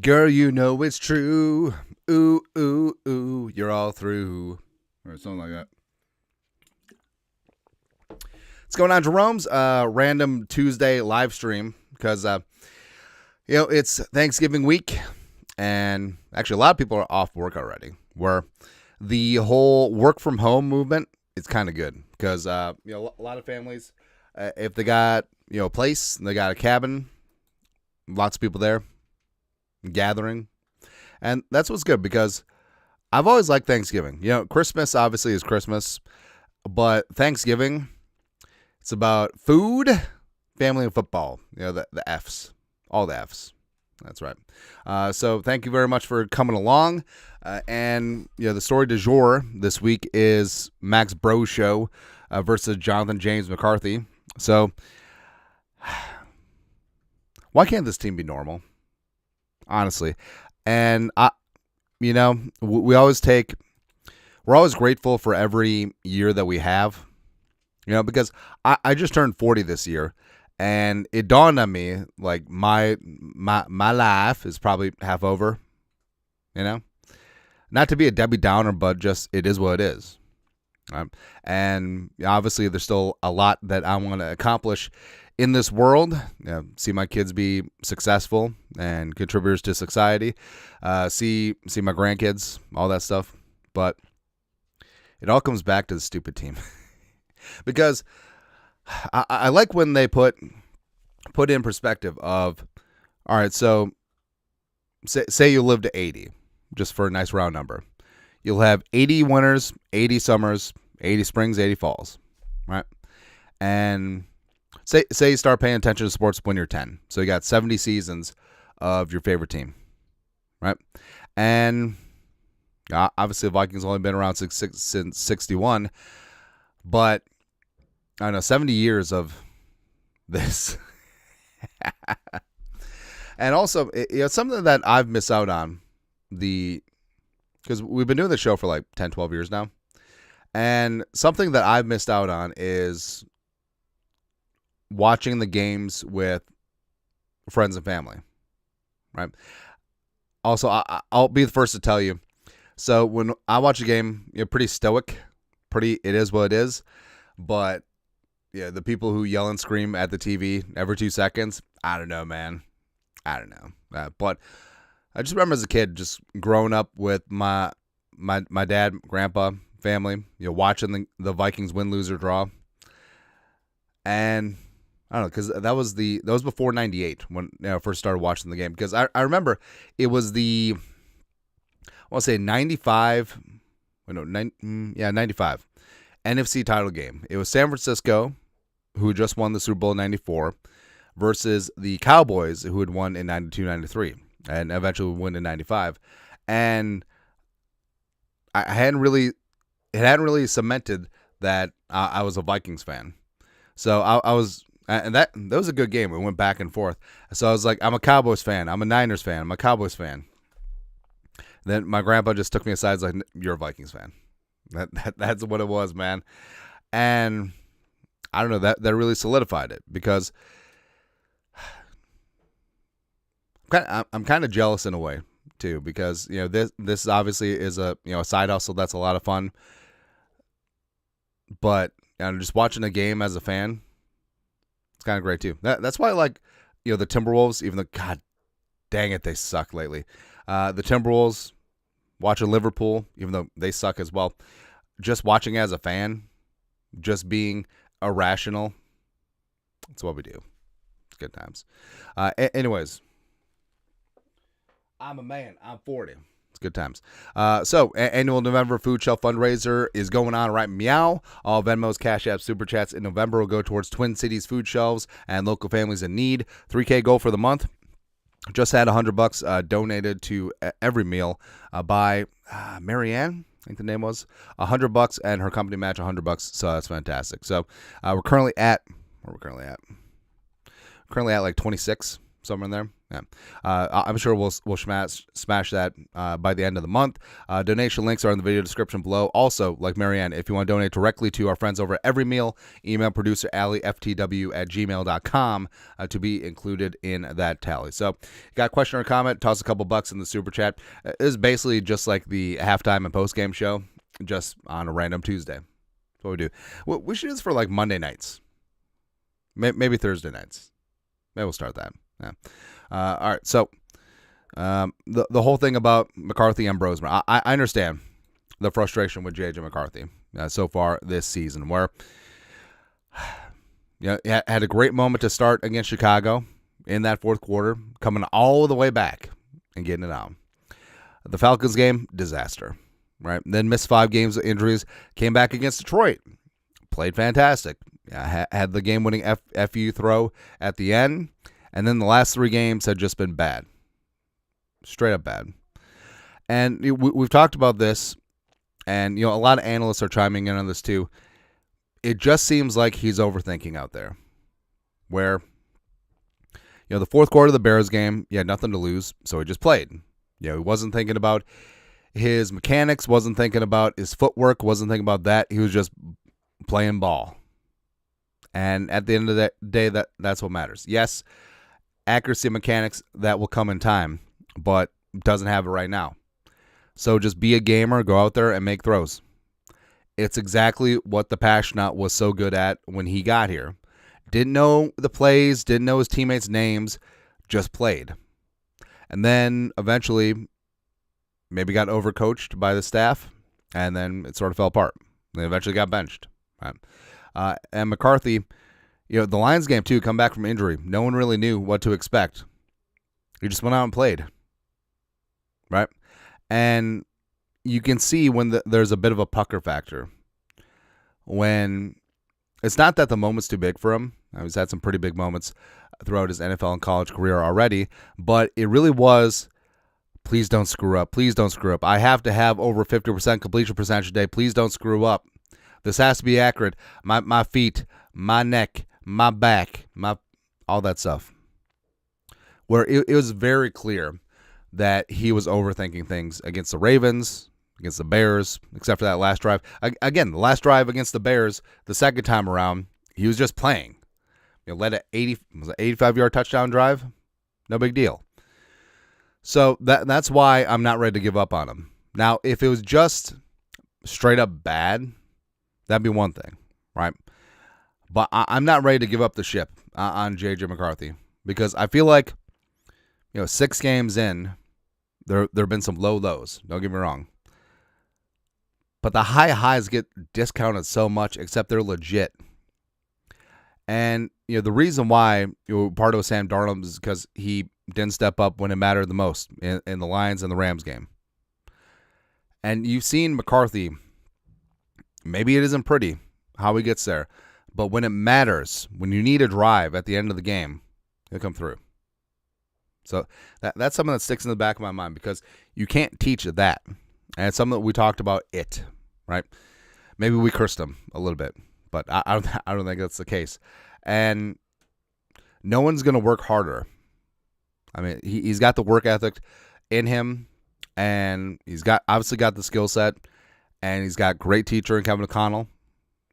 Girl, you know it's true. Ooh, ooh, ooh, you're all through. Or something like that. What's going on, Jerome's random Tuesday live stream? Because, it's Thanksgiving week. And actually, a lot of people are off work already. Where the whole work from home movement is kind of good. Because, a lot of families, if they got, a place, they got a cabin, lots of people there gathering. And that's what's good because I've always liked Thanksgiving. Christmas obviously is Christmas, but Thanksgiving, it's about food, family, and football. The F's, all the F's. That's right. So thank you very much for coming along. And the story du jour this week is Max Bro Show versus Jonathan James McCarthy. So why can't this team be normal? Honestly. And we're always grateful for every year that we have, because I just turned 40 this year, and it dawned on me like my life is probably half over, not to be a Debbie Downer, but just it is what it is. And obviously there's still a lot that I want to accomplish in this world. See my kids be successful and contributors to society. See my grandkids, all that stuff. But it all comes back to the stupid team. Because I like when they put in perspective of, all right, so say you live to 80, just for a nice round number. You'll have 80 winters, 80 summers, 80 springs, 80 falls, right? And say you start paying attention to sports when you're 10. So you got 70 seasons of your favorite team, right? And obviously the Vikings only been around since 61, but I don't know, 70 years of this. And also, something that I've missed out on, because we've been doing the show for like 10, 12 years now. And something that I've missed out on is watching the games with friends and family, right? Also, I'll be the first to tell you. So when I watch a game, pretty stoic, it is what it is. But the people who yell and scream at the TV every 2 seconds, I don't know, man. I don't know. But I just remember as a kid, just growing up with my dad, grandpa, family, watching the Vikings win, lose, or draw. And I don't know, because that was before 98 when I first started watching the game. Because I remember it was I want to say 95, 95 NFC title game. It was San Francisco, who just won the Super Bowl in 94, versus the Cowboys, who had won in 92, 93, and eventually won in 95. And it hadn't really cemented that I was a Vikings fan. So I was, and that was a good game. It went back and forth. So I was like, I'm a Cowboys fan. I'm a Niners fan. I'm a Cowboys fan. Then my grandpa just took me aside. He's like, you're a Vikings fan. That's what it was, man. And I don't know, that really solidified it, because I'm kind of jealous in a way too, because this obviously is a side hustle that's a lot of fun. But just watching a game as a fan, it's kind of great too. That's why I like the Timberwolves, even though God dang it, they suck lately. The Timberwolves, watching Liverpool, even though they suck as well. Just watching as a fan, just being irrational. That's what we do. It's good times. Anyways, I'm a man. I'm 40. It's good times. So, annual November food shelf fundraiser is going on right meow. All Venmos, Cash Apps, Super Chats in November will go towards Twin Cities food shelves and local families in need. $3K goal for the month. Just had $100 donated to every meal by Marianne, I think the name was. $100, and her company match $100. So that's fantastic. So we're currently at like 26. somewhere in there. Yeah. I'm sure we'll smash that by the end of the month. Donation links are in the video description below. Also, like Marianne, if you want to donate directly to our friends over at Every Meal, email producer allieftw@gmail.com to be included in that tally. So, got a question or comment? Toss a couple bucks in the super chat. It is basically just like the halftime and post game show, just on a random Tuesday. That's what we do. We should do this for like Monday nights, maybe Thursday nights. Maybe we'll start that. Yeah. All right. So the whole thing about McCarthy and Bromser, I understand the frustration with JJ McCarthy so far this season, where he had a great moment to start against Chicago in that fourth quarter, coming all the way back and getting it out. The Falcons game, disaster. Right. Then missed 5 games with injuries. Came back against Detroit. Played fantastic. Had the game-winning FU throw at the end. And then the last 3 games had just been bad. Straight up bad. And we've talked about this. And, a lot of analysts are chiming in on this too. It just seems like he's overthinking out there. Where, the fourth quarter of the Bears game, he had nothing to lose. So he just played. He wasn't thinking about his mechanics, wasn't thinking about his footwork, wasn't thinking about that. He was just playing ball. And at the end of the day, that's what matters. Yes, accuracy mechanics, that will come in time, but doesn't have it right now. So just be a gamer, go out there and make throws. It's exactly what the Passionate was so good at when he got here. Didn't know the plays, didn't know his teammates' names, just played. And then eventually maybe got overcoached by the staff, and then it sort of fell apart. They eventually got benched. Right? And McCarthy, the Lions game too, come back from injury. No one really knew what to expect. He just went out and played. Right? And you can see when there's a bit of a pucker factor. When it's not that the moment's too big for him. He's had some pretty big moments throughout his NFL and college career already, but it really was, please don't screw up. Please don't screw up. I have to have over 50% completion percentage a day. Please don't screw up. This has to be accurate. My feet, my neck, my back, all that stuff. Where it was very clear that he was overthinking things against the Ravens, against the Bears, except for that last drive. Again, the last drive against the Bears, the second time around, he was just playing. Led an 85-yard touchdown drive. No big deal. So that's why I'm not ready to give up on him. Now, if it was just straight up bad, that'd be one thing, right? But I'm not ready to give up the ship on JJ McCarthy, because I feel like, 6 games in, there have been some low lows. Don't get me wrong. But the high highs get discounted so much, except they're legit. And, the reason why part of Sam Darnold is because he didn't step up when it mattered the most in the Lions and the Rams game. And you've seen McCarthy, maybe it isn't pretty how he gets there, but when it matters, when you need a drive at the end of the game, he'll come through. So that's something that sticks in the back of my mind, because you can't teach that. And it's something that we talked about right? Maybe we cursed him a little bit, but I don't think that's the case. And no one's going to work harder. I mean, he's got the work ethic in him, and he's obviously got the skill set, and he's got great teacher in Kevin O'Connell.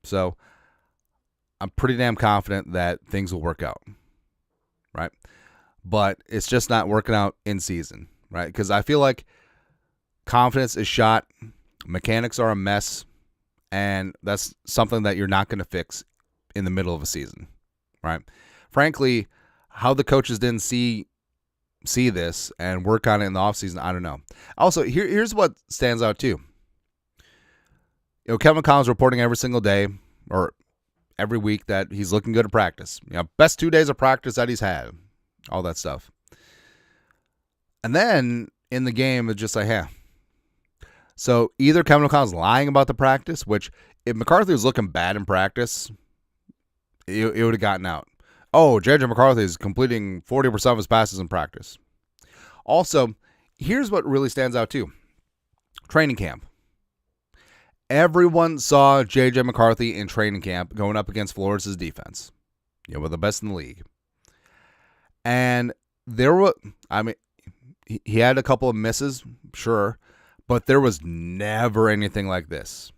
So I'm pretty damn confident that things will work out, right? But it's just not working out in season, right? Because I feel like confidence is shot, mechanics are a mess, and that's something that you're not going to fix in the middle of a season, right? Frankly, how the coaches didn't see this and work on it in the offseason, I don't know. Also, here's what stands out too. Kevin Collins reporting every single day or every week that he's looking good at practice. Best 2 days of practice that he's had, all that stuff. And then in the game, it's just like, hey. So either Kevin O'Connell's lying about the practice, which if McCarthy was looking bad in practice, it would have gotten out. Oh, JJ McCarthy is completing 40% of his passes in practice. Also, here's what really stands out too. Training camp. Everyone saw JJ McCarthy in training camp going up against Florida's defense. We're the best in the league. And I mean, he had a couple of misses, sure, but there was never anything like this.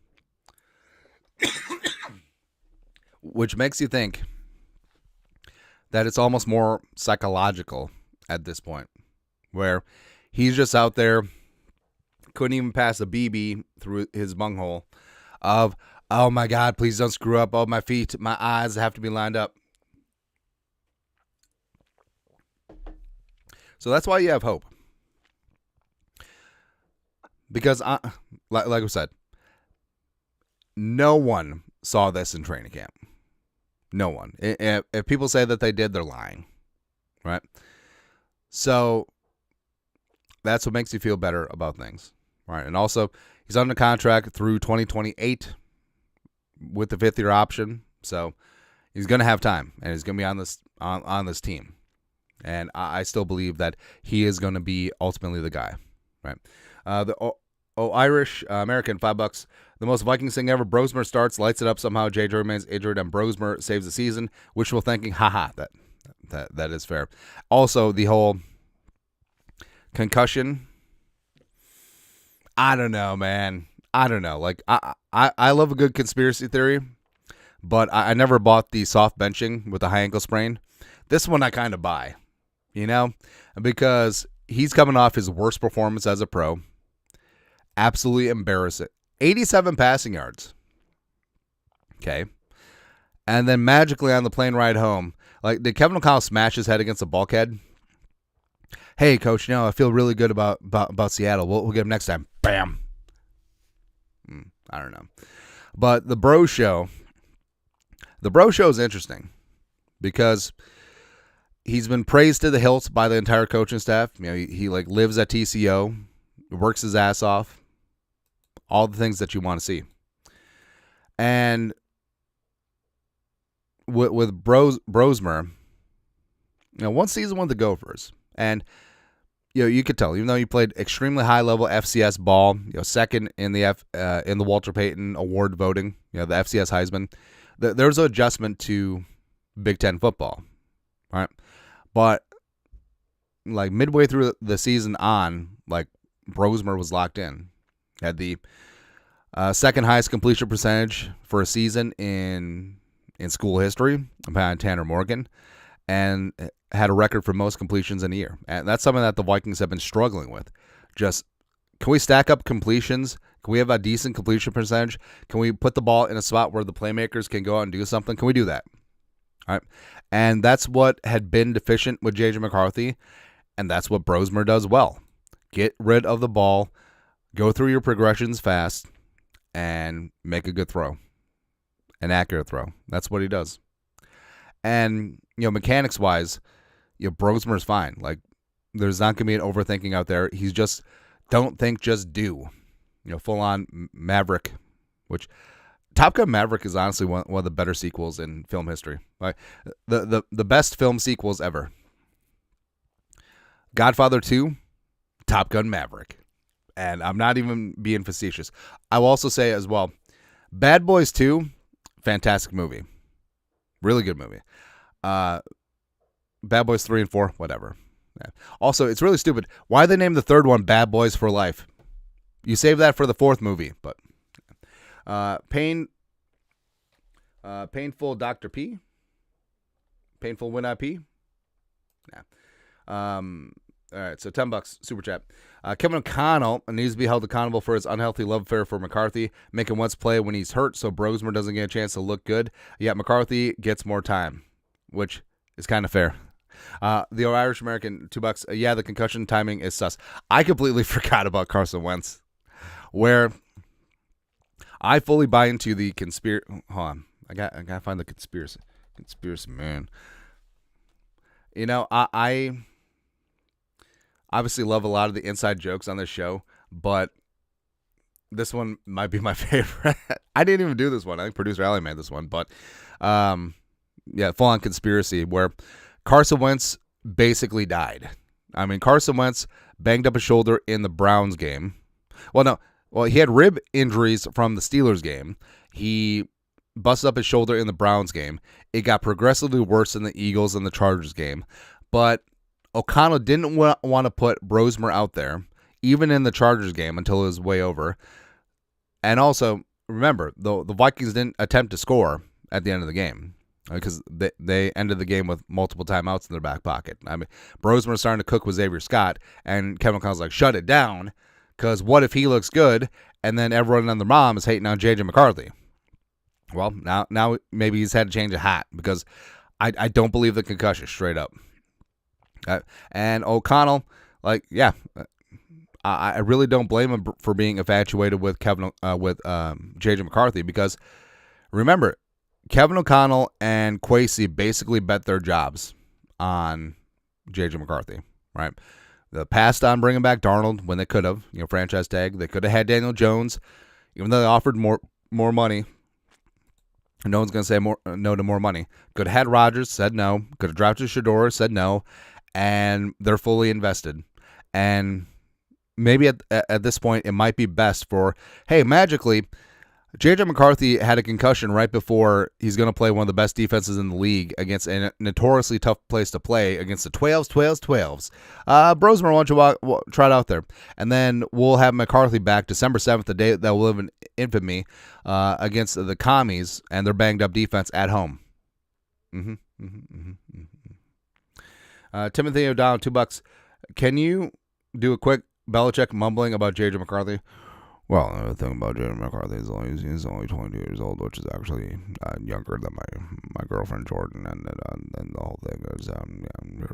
Which makes you think that it's almost more psychological at this point, where he's just out there, couldn't even pass a BB through his bunghole of, oh my God, please don't screw up. Oh, my feet, my eyes have to be lined up. So that's why you have hope. Because, like I said, no one saw this in training camp. No one. If people say that they did, they're lying. Right? So that's what makes you feel better about things. Right? And also, he's under contract through 2028 with the 5th-year option. So he's going to have time, and he's going to be on this team. And I still believe that he is going to be ultimately the guy. Right? The Irish American, $5. The most Vikings thing ever. Bromser starts, lights it up somehow. JJ remains injured, and Bromser saves the season. Wishful thinking. Haha. That is fair. Also, the whole concussion. I don't know, man. I don't know. Like I love a good conspiracy theory, but I never bought the soft benching with the high ankle sprain. This one I kind of buy, because he's coming off his worst performance as a pro. Absolutely embarrassing. 87 passing yards. Okay. And then magically on the plane ride home, like, did Kevin O'Connell smash his head against a bulkhead? Hey, coach, I feel really good about Seattle. We'll get him next time. Bam. I don't know. But the Bro Show is interesting because he's been praised to the hilt by the entire coaching staff. He like lives at TCO, works his ass off. All the things that you want to see. And with Bromser, one season with the Gophers. And, you could tell, even though you played extremely high-level FCS ball, second in the Walter Payton Award voting, the FCS Heisman, there's an adjustment to Big Ten football, right? But, like, midway through the season on, like, Bromser was locked in. Had the second highest completion percentage for a season in school history behind Tanner Morgan, and had a record for most completions in a year. And that's something that the Vikings have been struggling with. Just, can we stack up completions? Can we have a decent completion percentage? Can we put the ball in a spot where the playmakers can go out and do something? Can we do that? All right. And that's what had been deficient with J.J. McCarthy, and that's what Bromser does well. Get rid of the ball, go through your progressions fast, and make a good throw. An accurate throw. That's what he does. And, mechanics-wise, Bromser's fine. Like, there's not going to be an overthinking out there. He's just, don't think, just do. Full-on Maverick, which Top Gun Maverick is honestly one of the better sequels in film history. Like, the best film sequels ever. Godfather 2, Top Gun Maverick. And I'm not even being facetious. I will also say as well, Bad Boys 2, fantastic movie. Really good movie. Bad Boys 3 and 4, whatever. Yeah. Also, it's really stupid. Why they name the third one Bad Boys for Life? You save that for the fourth movie. But Painful Dr. P? Painful When I P? Yeah. All right, so $10, super chat. Kevin O'Connell needs to be held accountable for his unhealthy love affair for McCarthy, making Wentz play when he's hurt so Bromser doesn't get a chance to look good. Yet McCarthy gets more time, which is kind of fair. The Irish American, $2. Yeah, the concussion timing is sus. I completely forgot about Carson Wentz, where I fully buy into the conspiracy. Hold on, I gotta find the conspiracy man. I obviously love a lot of the inside jokes on this show, but this one might be my favorite. I didn't even do this one. I think producer Allie made this one, but full-on conspiracy where Carson Wentz basically died. I mean, Carson Wentz banged up his shoulder in the Browns game. Well, he had rib injuries from the Steelers game. He busted up his shoulder in the Browns game. It got progressively worse in the Eagles and the Chargers game, but O'Connell didn't want to put Bromser out there, even in the Chargers game, until it was way over. And also, remember, the Vikings didn't attempt to score at the end of the game because they ended the game with multiple timeouts in their back pocket. I mean, Bromser was starting to cook with Xavier Scott, and Kevin O'Connell's like, shut it down, because what if he looks good, and then everyone and their mom is hating on J.J. McCarthy? Well, now maybe he's had to change a hat, because I don't believe the concussion, straight up. And O'Connell, I really don't blame him for being infatuated with J.J. McCarthy, because remember, Kevin O'Connell and Kwesi basically bet their jobs on J.J. McCarthy, right? They passed on bringing back Darnold when they could have, franchise tag. They could have had Daniel Jones, even though they offered more money. No one's going to say no to more money. Could have had Rodgers, said no. Could have drafted Shador, said no. And they're fully invested. And maybe at this point, it might be best for, hey, magically, J.J. McCarthy had a concussion right before he's going to play one of the best defenses in the league against a notoriously tough place to play against the 12s. Bromser, why don't you try it out there? And then we'll have McCarthy back December 7th, the day that will live in infamy, against the Commies and their banged-up defense at home. Timothy O'Donnell, $2. Can you do a quick Belichick mumbling about J.J. McCarthy? Well, the thing about J.J. McCarthy is he's only 22 years old, which is actually younger than my girlfriend Jordan, and the whole thing is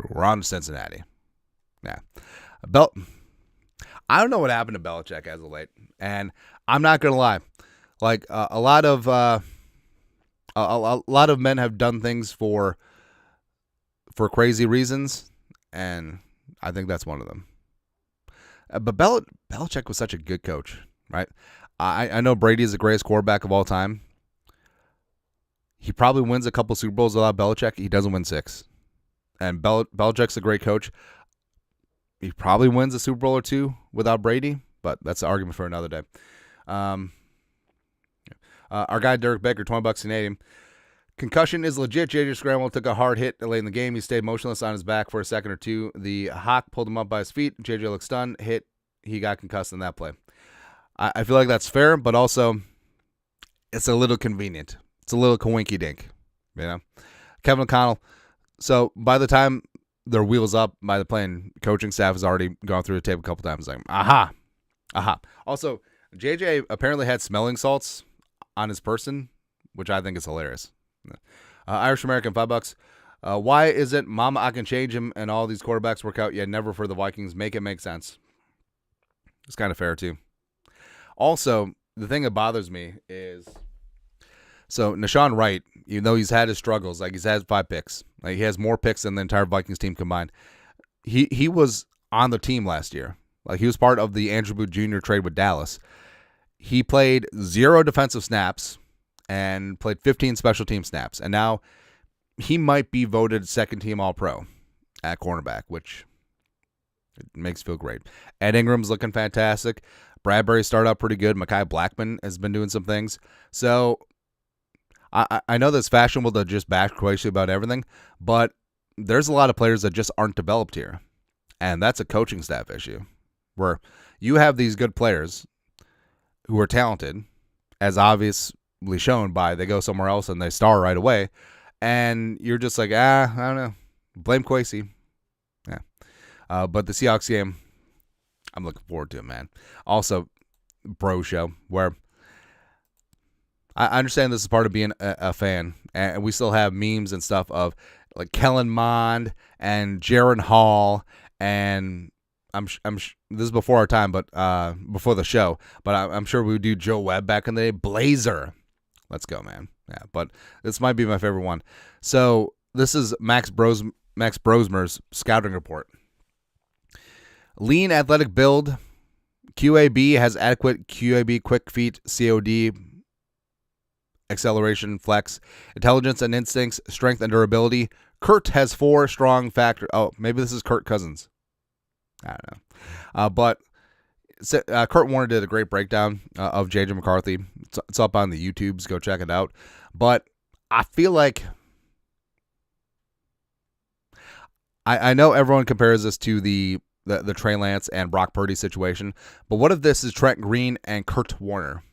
we're on to Cincinnati. Yeah, I don't know what happened to Belichick as of late, and I'm not gonna lie, like a lot of men have done things for crazy reasons, and I think that's one of them. But Belichick was such a good coach. Right, I know Brady is the greatest quarterback of all time. He probably wins a couple Super Bowls without Belichick. He doesn't win 6. And Belichick's a great coach. He probably wins a Super Bowl or 2 without Brady, but that's an argument for another day. Our guy Derek Baker, $20 Canadian. Concussion is legit. JJ scrambled, took a hard hit late in the game. He stayed motionless on his back for a second or two. The Hawk pulled him up by his feet. JJ looked stunned. Hit. He got concussed in that play. I feel like that's fair, but also it's a little convenient. It's a little coinky-dink, Kevin O'Connell. So by the time their wheels up, by the playing coaching staff has already gone through the tape a couple times. Like, aha. Also, JJ apparently had smelling salts on his person, which I think is hilarious. Irish American, $5. Why is it Mama I can change him and all these quarterbacks work out, yet never for the Vikings? Make it make sense. It's kind of fair too. Also, the thing that bothers me is, so Nashawn Wright, even though he's had his struggles, like he's had 5 picks, like he has more picks than the entire Vikings team combined. He was on the team last year. Like he was part of the Andrew Booth Jr. trade with Dallas. He played 0 defensive snaps and played 15 special team snaps. And now he might be voted second team All-Pro at cornerback, which makes me feel great. Ed Ingram's looking fantastic. Bradbury started out pretty good. Mekhi Blackman has been doing some things. So I know that's fashionable to just bash Kwesi about everything, but there's a lot of players that just aren't developed here. And that's a coaching staff issue where you have these good players who are talented, as obviously shown by they go somewhere else and they star right away. And you're just like, I don't know. Blame Kwesi. Yeah. But the Seahawks game, I'm looking forward to it, man. Also, Bro Show, where I understand this is part of being a fan, and we still have memes and stuff of like Kellen Mond and Jaron Hall, and this is before our time, but before the show, but I'm sure we would do Joe Webb back in the day. Blazer, let's go, man. Yeah, but this might be my favorite one. So this is Max Bromser's scouting report. Lean athletic build. QAB has adequate QAB quick feet, COD, acceleration, flex, intelligence and instincts, strength and durability. Kurt has 4 strong factors. Oh, maybe this is Kirk Cousins. I don't know. But Kurt Warner did a great breakdown of J.J. McCarthy. It's up on the YouTubes. Go check it out. But I feel like I know everyone compares this to the Trey Lance and Brock Purdy situation, but what if this is Trent Green and Kurt Warner?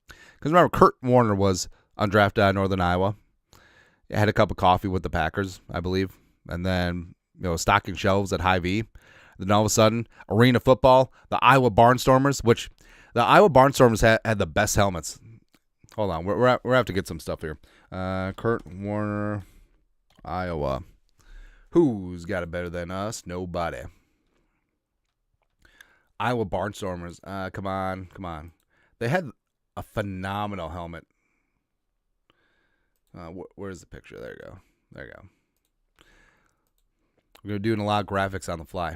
Because remember, Kurt Warner was undrafted out of Northern Iowa. He had a cup of coffee with the Packers, I believe, and then stocking shelves at Hy-Vee. Then all of a sudden, arena football, the Iowa Barnstormers, which the Iowa Barnstormers had the best helmets. Hold on, we're have to get some stuff here. Kurt Warner, Iowa. Who's got it better than us? Nobody. Iowa Barnstormers. Come on. They had a phenomenal helmet. Where's the picture? There you go. We're doing a lot of graphics on the fly.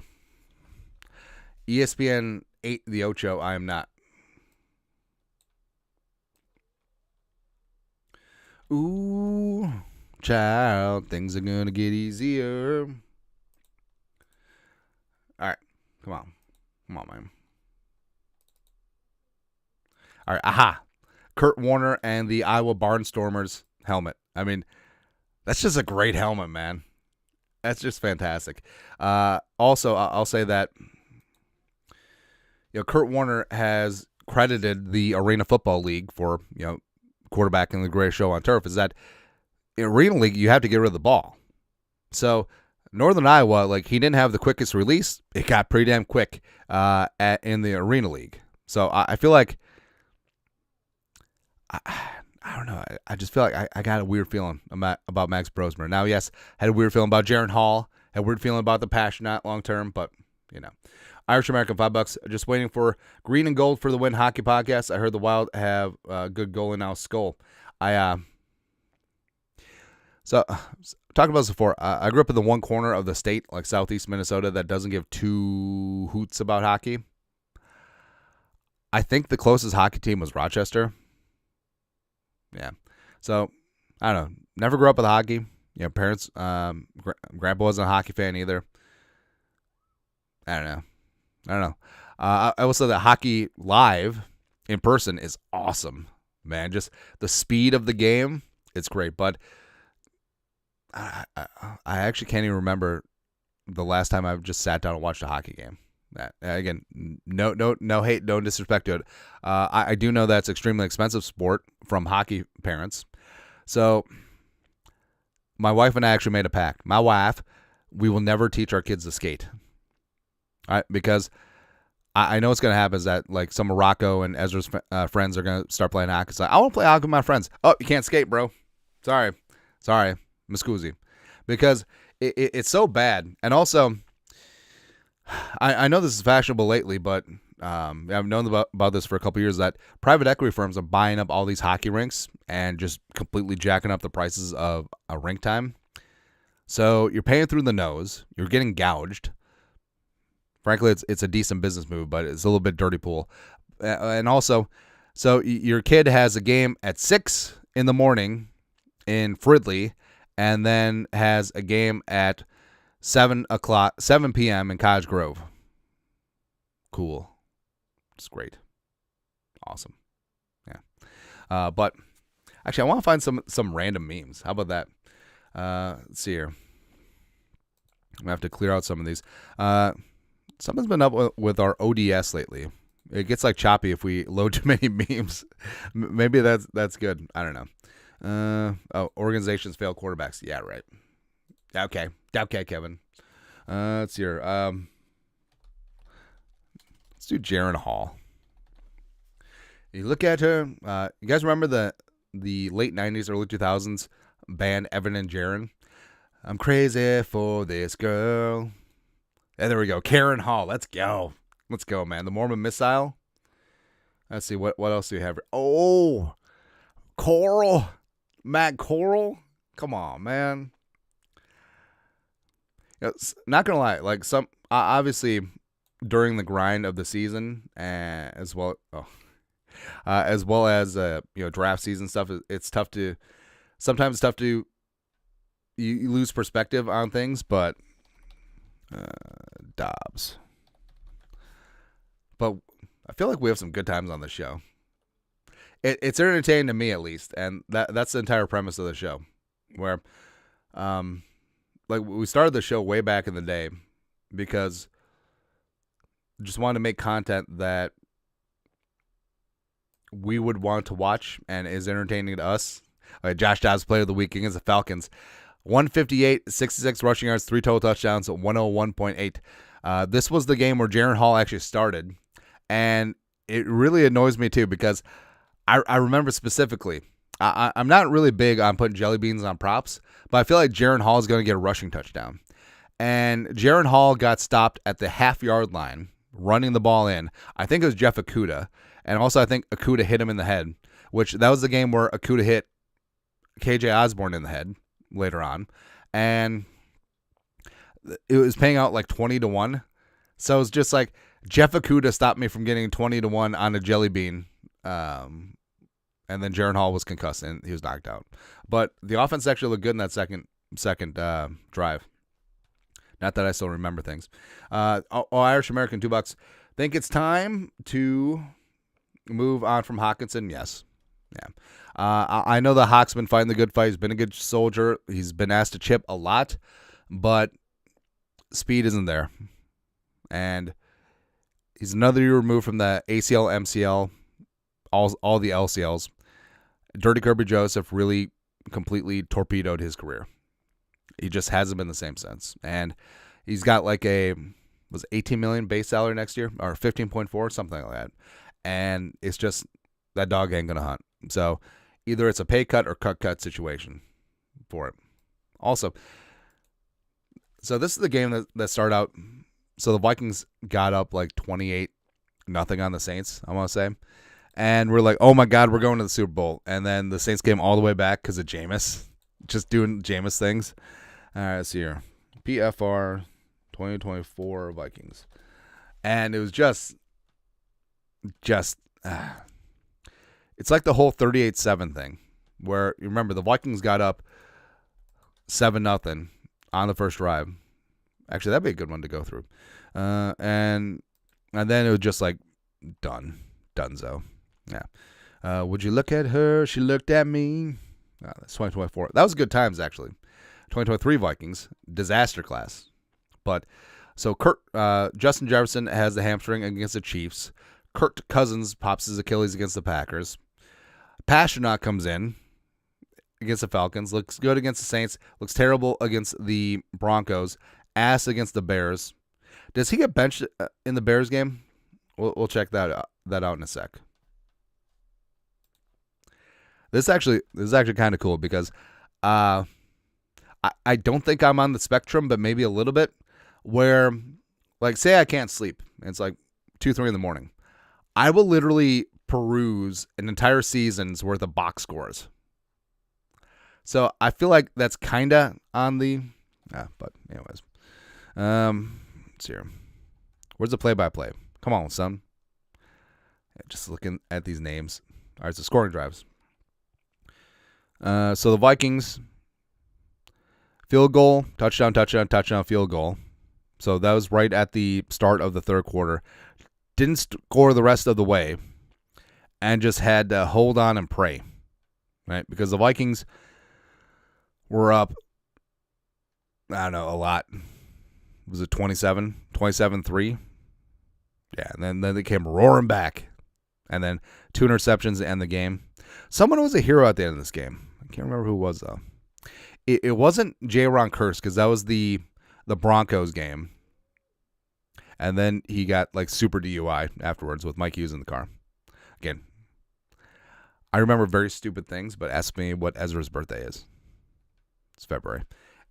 ESPN 8 the Ocho. I am not. Ooh, child, things are gonna get easier. All right, come on, man. All right, aha. Kurt Warner and the Iowa Barnstormers helmet. I mean, that's just a great helmet, man. That's just fantastic. Also, I'll say that Kurt Warner has credited the Arena Football League for quarterbacking the greatest show on turf. Is that in Arena League you have to get rid of the ball. So Northern Iowa, he didn't have the quickest release. It got pretty damn quick in the Arena League. So I feel like I don't know. I just feel like I got a weird feeling about Max Brosmer. Now, yes, I had a weird feeling about Jaron Hall. Had a weird feeling about the Passionate long term, but Irish American $5. Just waiting for green and gold for the Win Hockey Podcast. I heard the Wild have a good goalie now, Skull. So talked about this before. I grew up in the one corner of the state, like southeast Minnesota, that doesn't give two hoots about hockey. I think the closest hockey team was Rochester. Yeah. So, I don't know. Never grew up with hockey. Parents, grandpa wasn't a hockey fan either. I don't know. I will say that hockey live in person is awesome, man. Just the speed of the game, it's great. But I actually can't even remember the last time I've just sat down and watched a hockey game. Again, no hate, no disrespect to it. I do know that's extremely expensive sport from hockey parents. So my wife and I actually made a pact. My wife, we will never teach our kids to skate. All right, because I know what's going to happen is that some Morocco and Ezra's friends are going to start playing hockey. It's I want to play hockey with my friends. Oh, you can't skate, bro. Sorry, Muscusi. Because it's so bad. And also, I know this is fashionable lately, but I've known about this for a couple years, that private equity firms are buying up all these hockey rinks and just completely jacking up the prices of a rink time. So you're paying through the nose. You're getting gouged. Frankly, it's a decent business move, but it's a little bit dirty pool. And also, so your kid has a game at 6 in the morning in Fridley, and then has a game at 7 p.m. in Cottage Grove. Cool. It's great. Awesome. Yeah. But actually, I want to find some random memes. How about that? Let's see here. I'm going to have to clear out some of these. Something's been up with our ODS lately. It gets choppy if we load too many memes. Maybe that's good. I don't know. Organizations fail quarterbacks. Yeah, right. Okay, Kevin. Let's see here. Let's do Jaron Hall. You look at her. You guys remember the late 90s, early 2000s band Evan and Jaron? I'm crazy for this girl. And there we go. Karen Hall. Let's go, man. The Mormon Missile. Let's see what else do you have here? Oh, Coral, Matt Coral. Come on, man. Not gonna lie, some obviously during the grind of the season, as well as draft season stuff, it's tough to you lose perspective on things, but Dobbs. But I feel like we have some good times on the show. It's entertaining to me, at least, and that's the entire premise of the show, where like we started the show way back in the day because just wanted to make content that we would want to watch and is entertaining to us. Josh Dobbs, player of the week against the Falcons. 158, 66 rushing yards, 3 total touchdowns, 101.8. This was the game where Jaren Hall actually started, and it really annoys me too because I remember specifically, I'm not really big on putting jelly beans on props, but I feel like Jaren Hall is going to get a rushing touchdown. And Jaren Hall got stopped at the half-yard line, running the ball in. I think it was Jeff Okudah, and also I think Okudah hit him in the head, which that was the game where Okudah hit KJ Osborne in the head later on, and it was paying out like 20-1. So it was just like Jeff Okudah stopped me from getting 20-1 on a jelly bean, and then Jaren Hall was concussed and he was knocked out. But the offense actually looked good in that second drive. Not that I still remember things. Irish American $2. Think it's time to move on from Hawkinson? Yes. Yeah. I know the Hawk's been fighting the good fight. He's been a good soldier. He's been asked to chip a lot, but speed isn't there. And he's another year removed from the ACL, MCL, all the LCLs. Dirty Kirby Joseph really completely torpedoed his career. He just hasn't been the same since. And he's got like was $18 million base salary next year, or 15.4, something like that. And it's just that dog ain't gonna hunt. So either it's a pay cut or cut situation for it. Also, so this is the game that started out. So the Vikings got up like 28-0 on the Saints, I want to say. And we're like, oh my God, we're going to the Super Bowl. And then the Saints came all the way back because of Jameis, just doing Jameis things. All right, let's see here. PFR 2024 Vikings. And it was just it's like the whole 38-7 thing where, you remember, the Vikings got up 7-0 on the first drive. Actually, that'd be a good one to go through. And then it was just like donezo. Yeah. Would you look at her? She looked at me. That's 2024. That was good times, actually. 2023 Vikings, disaster class. But so Justin Jefferson has the hamstring against the Chiefs. Kirk Cousins pops his Achilles against the Packers. Pasternak comes in against the Falcons. Looks good against the Saints. Looks terrible against the Broncos. Ass against the Bears. Does he get benched in the Bears game? We'll check that out in a sec. This is actually kind of cool because I don't think I'm on the spectrum, but maybe a little bit, where, like, say I can't sleep. And it's like 2-3 in the morning. I will literally peruse an entire season's worth of box scores. So I feel like that's kind of on the... but anyways. Let's see here. Where's the play-by-play? Come on, son. Just looking at these names. All right, so scoring drives. So the Vikings, field goal, touchdown, field goal. So that was right at the start of the third quarter. Didn't score the rest of the way and just had to hold on and pray, right? Because the Vikings were up, I don't know, a lot. Was it 27-3? Yeah, and then they came roaring back. And then 2 interceptions to end the game. Someone was a hero at the end of this game. I can't remember who it was, though. It wasn't J-Ron Curse, because that was the Broncos game. And then he got like super DUI afterwards with Mike Hughes in the car. Again, I remember very stupid things, but ask me what Ezra's birthday is. It's February.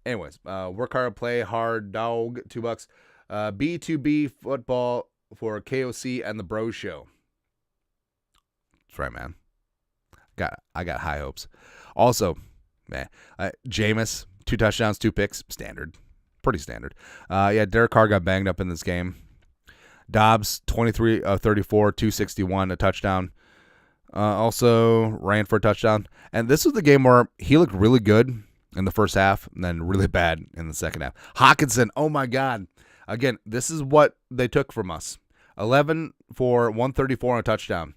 Anyways, work hard, play hard, dog, $2. B2B football for KOC and the Bros Show. That's right, man. I got high hopes. Also, man, Jameis, 2 touchdowns, 2 picks, standard. Pretty standard. Derek Carr got banged up in this game. Dobbs, 23 of 34, 261, a touchdown. Also ran for a touchdown. And this was the game where he looked really good in the first half and then really bad in the second half. Hawkinson, oh my God. Again, this is what they took from us. 11 for 134 and a touchdown.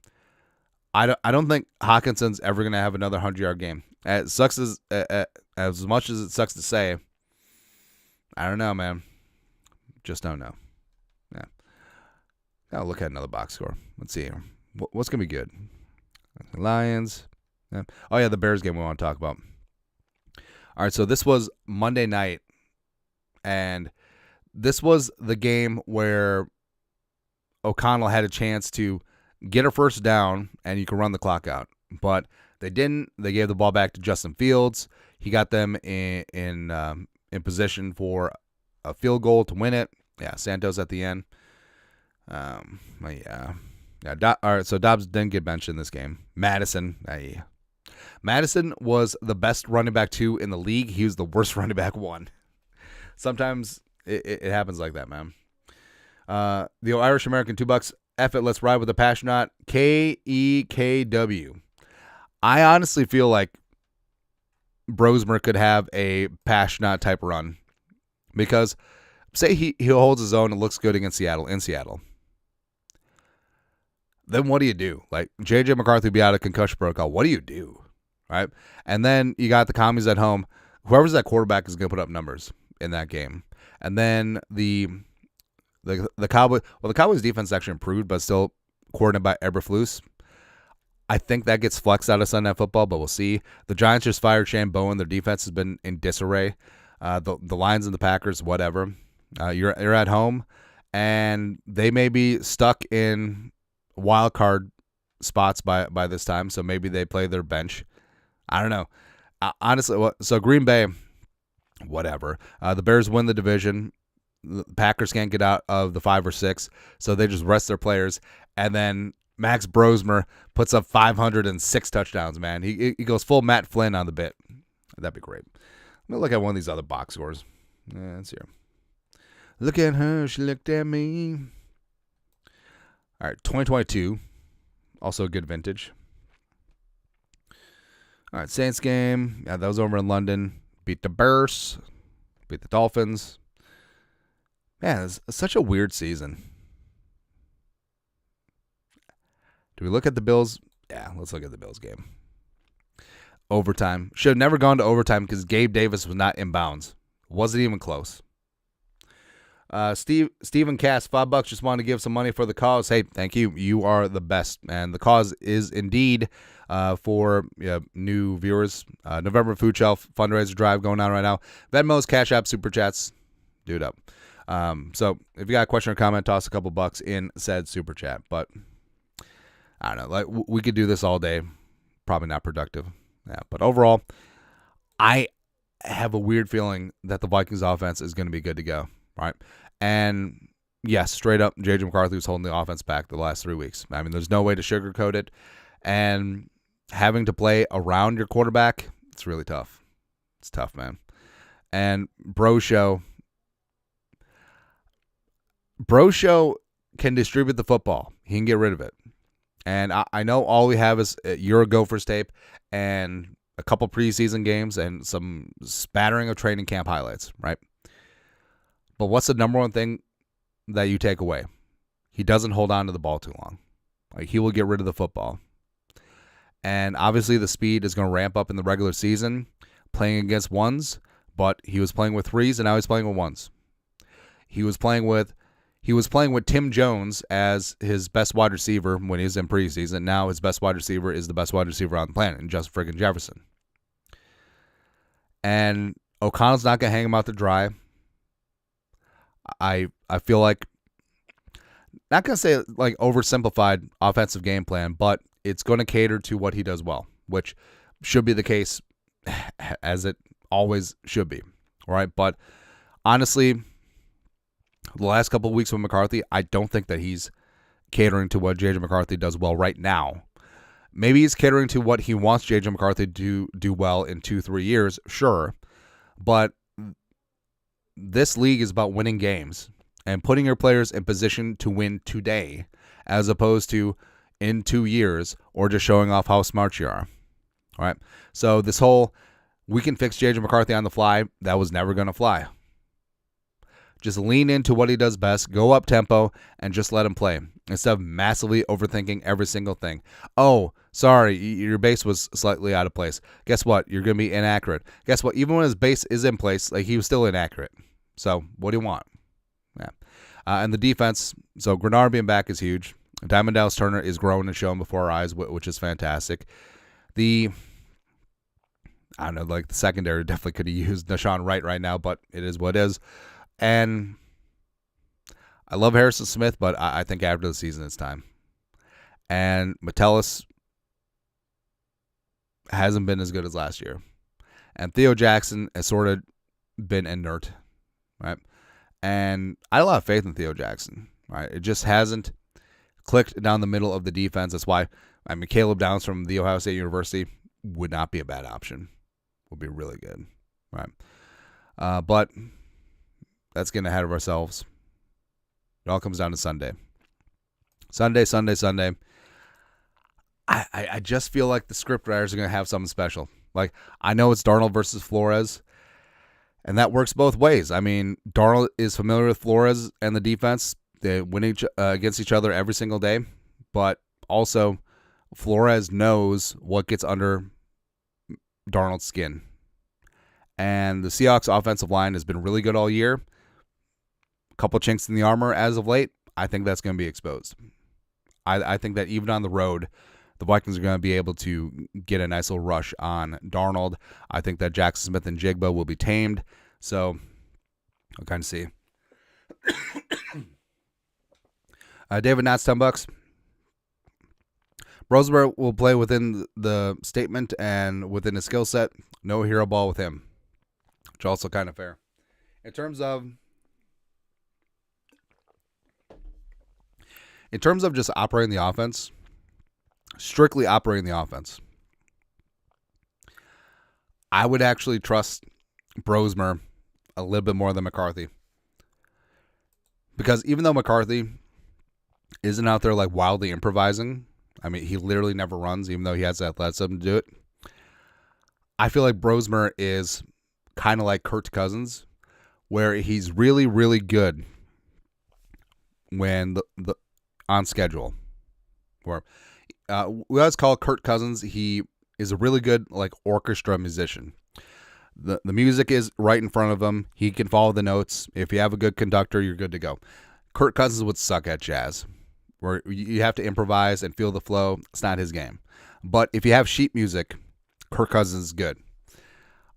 I don't think Hawkinson's ever going to have another 100-yard game. As much as it sucks to say, I don't know, man. Just don't know. Yeah. I'll look at another box score. Let's see here. What's going to be good? Lions. Yeah. Oh, yeah, the Bears game we want to talk about. All right, so this was Monday night, and this was the game where O'Connell had a chance to get a first down, and you can run the clock out. But they didn't. They gave the ball back to Justin Fields. He got them in position for a field goal to win it. Yeah, Santos at the end. Yeah. All right, so Dobbs didn't get benched in this game. Madison. Madison was the best running back 2 in the league. He was the worst running back 1. Sometimes it happens like that, man. The Irish American $2. F it, let's ride with the Passionate. KEKW. I honestly feel like Bromser could have a Passionate type run because say he holds his own and looks good against Seattle in Seattle. Then what do you do? Like JJ McCarthy be out of concussion protocol. What do you do? Right? And then you got the Commies at home. Whoever's that quarterback is going to put up numbers in that game. And then the Cowboys, well, the Cowboys defense actually improved, but still coordinated by Eberflus. I think that gets flexed out of Sunday Night Football, but we'll see. The Giants just fired Shane Bowen. Their defense has been in disarray. The Lions and the Packers, whatever. You're at home, and they may be stuck in wild card spots by this time, so maybe they play their bench. I don't know. Honestly, so Green Bay, whatever. The Bears win the division. The Packers can't get out of the 5 or 6, so they just rest their players. And then Max Bromser puts up 506 touchdowns, man. He goes full Matt Flynn on the bit. That'd be great. Let me look at one of these other box scores. Yeah, let's see here. Look at her. She looked at me. All right, 2022. Also a good vintage. All right, Saints game. Yeah, that was over in London. Beat the Bears. Beat the Dolphins. Man, it's such a weird season. Do we look at the Bills? Yeah, let's look at the Bills game. Overtime. Should have never gone to overtime because Gabe Davis was not in bounds. Wasn't even close. Stephen Cass, $5. Just wanted to give some money for the cause. Hey, thank you. You are the best. And the cause is indeed for new viewers. November Food Shelf fundraiser drive going on right now. Venmos, Cash App, Super Chats. Do it up. So if you got a question or comment, toss a couple bucks in said Super Chat. But I don't know. Like we could do this all day. Probably not productive. Yeah. But overall, I have a weird feeling that the Vikings offense is going to be good to go. Right. And yes, straight up, J.J. McCarthy was holding the offense back the last 3 weeks. I mean, there's no way to sugarcoat it. And having to play around your quarterback, it's really tough. It's tough, man. And Bro Show can distribute the football. He can get rid of it. And I know all we have is your Gophers tape and a couple preseason games and some spattering of training camp highlights, right? But what's the number one thing that you take away? He doesn't hold on to the ball too long. Like he will get rid of the football. And obviously the speed is going to ramp up in the regular season, playing against ones, but he was playing with 3s and now he's playing with 1s. He was playing with Tim Jones as his best wide receiver when he was in preseason. Now his best wide receiver is the best wide receiver on the planet, and just friggin' Jefferson. And O'Connell's not going to hang him out to dry. I feel like, not going to say like oversimplified offensive game plan, but it's going to cater to what he does well, which should be the case as it always should be. All right. But honestly, the last couple of weeks with McCarthy, I don't think that he's catering to what J.J. McCarthy does well right now. Maybe he's catering to what he wants J.J. McCarthy to do well in 2-3 years, sure. But this league is about winning games and putting your players in position to win today as opposed to in 2 years or just showing off how smart you are. All right. So this whole we can fix J.J. McCarthy on the fly, that was never going to fly. Just lean into what he does best, go up tempo, and just let him play instead of massively overthinking every single thing. Oh, sorry, your base was slightly out of place. Guess what? You're going to be inaccurate. Guess what? Even when his base is in place, like he was still inaccurate. So what do you want? Yeah. And the defense, so Grenard being back is huge. Diamond Dallas Turner is growing and showing before our eyes, which is fantastic. I don't know, like the secondary definitely could have used Nashawn right now, but it is what it is. And I love Harrison Smith, but I think after the season it's time. And Metellus hasn't been as good as last year. And Theo Jackson has sort of been inert, right? And I have a lot of faith in Theo Jackson, right? It just hasn't clicked down the middle of the defense. That's why, Caleb Downs from The Ohio State University would not be a bad option. Would be really good, right? But that's getting ahead of ourselves. It all comes down to Sunday. Sunday. I just feel like the script writers are going to have something special. Like, I know it's Darnold versus Flores, and that works both ways. Darnold is familiar with Flores and the defense. They win against each other every single day, but also Flores knows what gets under Darnold's skin. And the Seahawks offensive line has been really good all year. A couple chinks in the armor as of late. I think that's going to be exposed. I think that even on the road, the Vikings are going to be able to get a nice little rush on Darnold. I think that Jackson Smith and Jigba will be tamed. So I'll kind of see. David Knotts, $10. Rosenberg will play within the statement and within his skill set. No hero ball with him, which is also kind of fair. In terms of just operating the offense, strictly operating the offense, I would actually trust Bromser a little bit more than McCarthy. Because even though McCarthy isn't out there like wildly improvising, he literally never runs, even though he has the athleticism to do it. I feel like Bromser is kind of like Kirk Cousins, where he's really, really good when the on schedule. Or we always call Kirk Cousins, he is a really good like orchestra musician. The music is right in front of him. He can follow the notes. If you have a good conductor, you're good to go. Kirk Cousins would suck at jazz, where you have to improvise and feel the flow. It's not his game. But if you have sheet music, Kirk Cousins is good.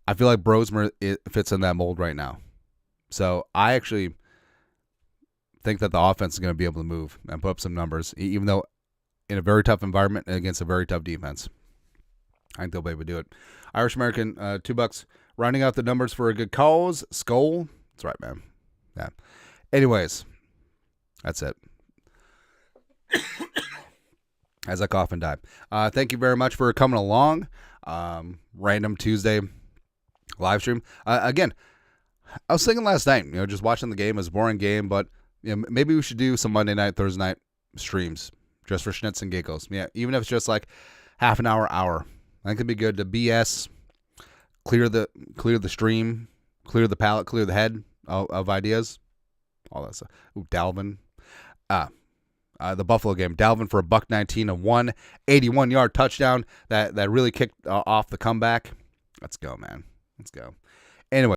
I feel like Bromser fits in that mold right now. So I actually think that the offense is going to be able to move and put up some numbers, even though in a very tough environment and against a very tough defense. I think they'll be able to do it. Irish American, $2. Rounding out the numbers for a good cause. Skull. That's right, man. Yeah. Anyways, that's it. As I cough and die. Thank you very much for coming along. Random Tuesday live stream. Again, I was thinking last night, just watching the game. It was a boring game, but maybe we should do some Monday night, Thursday night streams just for schnitz and giggles. Yeah, even if it's just like half an hour. I think it'd be good to BS, clear the stream, clear the palate, clear the head of ideas, all that stuff. Ooh, Dalvin. The Buffalo game. Dalvin for $119, a 181-yard touchdown that really kicked off the comeback. Let's go, man. Let's go. Anyway.